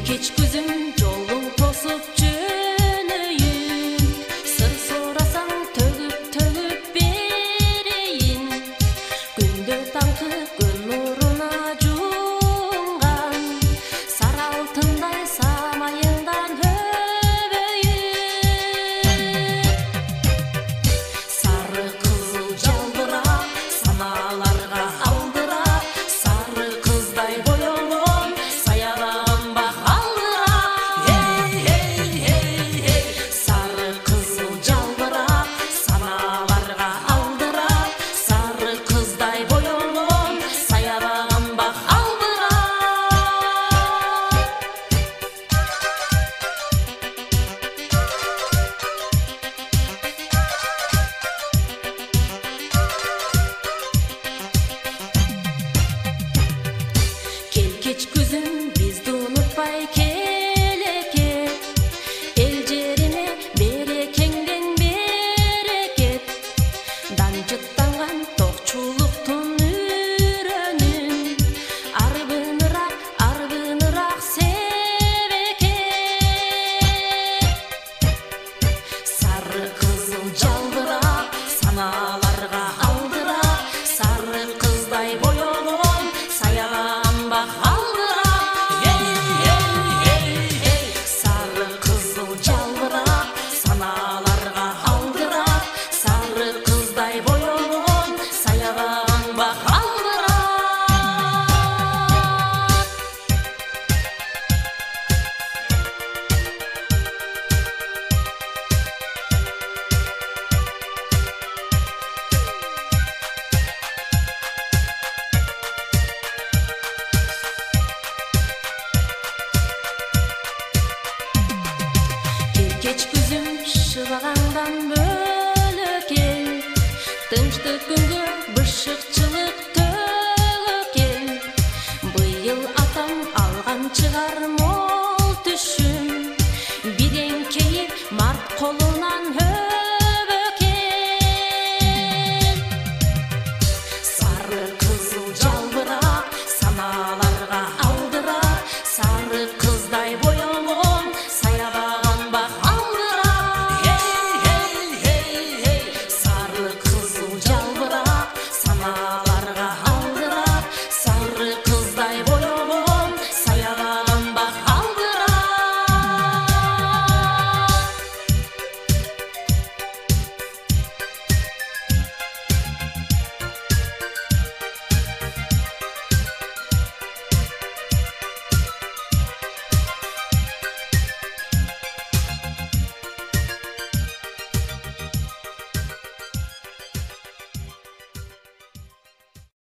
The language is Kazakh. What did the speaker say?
Keç күзім жолың тосып жөнөйүн, сыр сорасаң төгүп берейин. Күндө таңкы күн нуруна жунган, сары алтындай самайыңдан өбөйүн. Сары кызыл жалбырап, саналарга алдырап, сары кыздай боёлгон саябагым бакалдырап. Сары кызыл жалбырап, саналарга алдырап, сары кыздай боёлгон саябагым бакалдырап. Кел кеч күзүм бизди унутпай келекет, эл жерине берекеңден берекет. Данжыттанган токчулуктун үрөнүн, арбыныраак себекет. Сары кызыл жалбырап, саналарга алдырап, сары кыздай боёлгон саябагым бакалдырап. Сары кызыл жалбырап, саналарга алдырап, сары кыздай боёлгон саябагым бакалдырап. Keç күзүм шыбагаңдан бөлөк эл, тынчтык күнгө бышыкчылык төгөк эл. Быйыл атам алган чыгар